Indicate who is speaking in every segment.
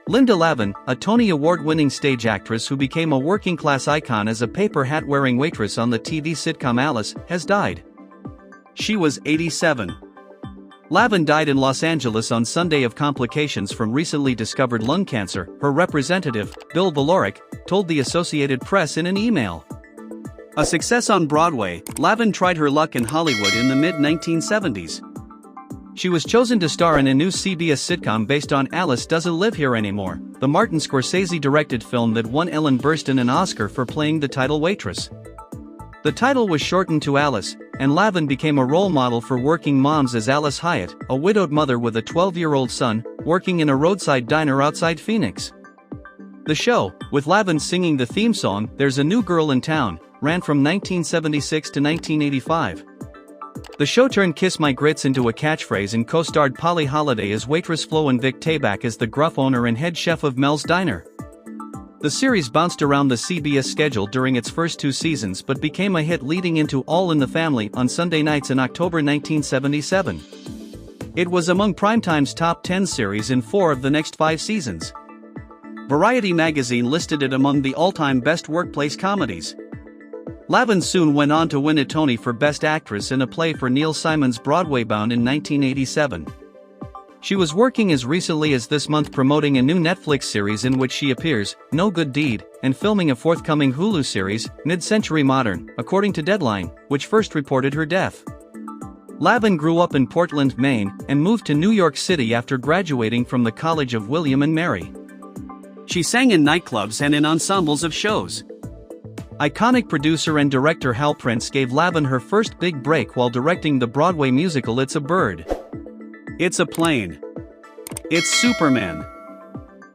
Speaker 1: Linda Lavin, a Tony Award-winning stage actress who became a working-class icon as a paper hat-wearing waitress on the TV sitcom Alice, has died. She was 87. Lavin died in Los Angeles on Sunday of complications from recently discovered lung cancer, her representative, Bill Valoric, told the Associated Press in an email. A success on Broadway, Lavin tried her luck in Hollywood in the mid-1970s. She was chosen to star in a new CBS sitcom based on Alice Doesn't Live Here Anymore, the Martin Scorsese-directed film that won Ellen Burstyn an Oscar for playing the title waitress. The title was shortened to Alice, and Lavin became a role model for working moms as Alice Hyatt, a widowed mother with a 12-year-old son, working in a roadside diner outside Phoenix. The show, with Lavin singing the theme song, There's a New Girl in Town, ran from 1976 to 1985. The show turned Kiss My Grits into a catchphrase and co-starred Polly Holliday as waitress Flo and Vic Tayback as the gruff owner and head chef of Mel's Diner. The series bounced around the CBS schedule during its first 2 seasons but became a hit leading into All in the Family on Sunday nights in October 1977. It was among Primetime's top 10 series in 4 of the next 5 seasons. Variety magazine listed it among the all-time best workplace comedies. Lavin soon went on to win a Tony for Best Actress in a play for Neil Simon's Broadway bound in 1987. She was working as recently as this month promoting a new Netflix series in which she appears, No Good Deed, and filming a forthcoming Hulu series, Mid-Century Modern, according to Deadline, which first reported her death. Lavin grew up in Portland, Maine, and moved to New York City after graduating from the College of William and Mary. She sang in nightclubs and in ensembles of shows. Iconic producer and director Hal Prince gave Lavin her first big break while directing the Broadway musical It's a Bird. It's a Plane. It's Superman.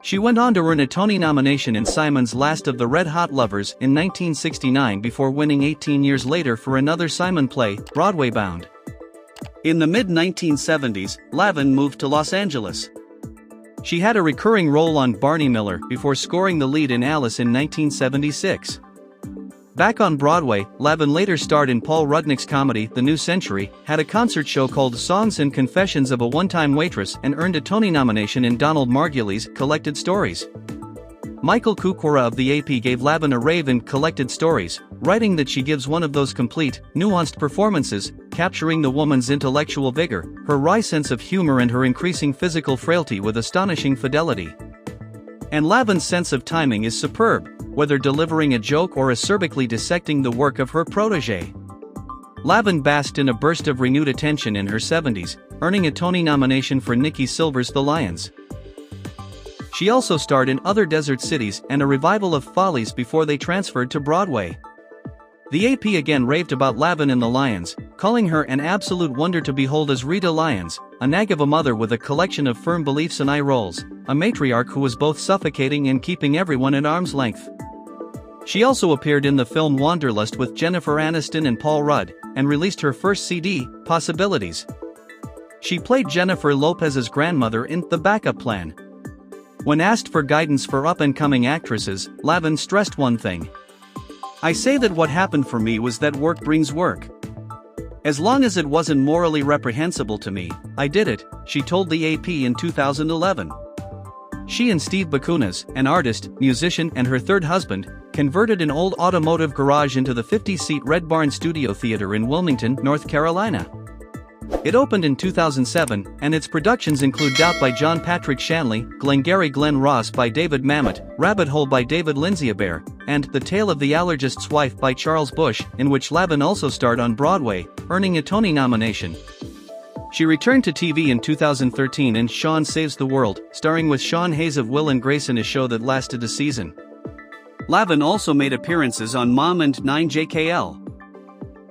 Speaker 1: She went on to earn a Tony nomination in Simon's Last of the Red Hot Lovers in 1969 before winning 18 years later for another Simon play, Broadway bound. In the mid-1970s, Lavin moved to Los Angeles. She had a recurring role on Barney Miller before scoring the lead in Alice in 1976. Back on Broadway, Lavin later starred in Paul Rudnick's comedy The New Century, had a concert show called Songs and Confessions of a One-Time Waitress and earned a Tony nomination in Donald Margulies' Collected Stories. Michael Kukora of the AP gave Lavin a rave in Collected Stories, writing that she gives one of those complete, nuanced performances, capturing the woman's intellectual vigor, her wry sense of humor and her increasing physical frailty with astonishing fidelity. And Lavin's sense of timing is superb, whether delivering a joke or acerbically dissecting the work of her protégé. Lavin basked in a burst of renewed attention in her 70s, earning a Tony nomination for Nikki Silver's The Lions. She also starred in Other Desert Cities and a revival of Follies before they transferred to Broadway. The AP again raved about Lavin in The Lions, calling her an absolute wonder to behold as Rita Lyons, a nag of a mother with a collection of firm beliefs and eye rolls, a matriarch who was both suffocating and keeping everyone at arm's length. She also appeared in the film Wanderlust with Jennifer Aniston and Paul Rudd, and released her first CD, Possibilities. She played Jennifer Lopez's grandmother in The Backup Plan. When asked for guidance for up-and-coming actresses, Lavin stressed one thing. I say that what happened for me was that work brings work. As long as it wasn't morally reprehensible to me, I did it, she told the AP in 2011. She and Steve Bakunas, an artist, musician and her third husband, converted an old automotive garage into the 50-seat Red Barn Studio Theater in Wilmington, North Carolina. It opened in 2007, and its productions include Doubt by John Patrick Shanley, Glengarry Glen Ross by David Mamet, Rabbit Hole by David Lindsay-Abaire, and The Tale of the Allergist's Wife by Charles Busch, in which Lavin also starred on Broadway, earning a Tony nomination. She returned to TV in 2013 in Sean Saves the World, starring with Sean Hayes of Will and Grace in a show that lasted a season. Lavin also made appearances on Mom and 9JKL.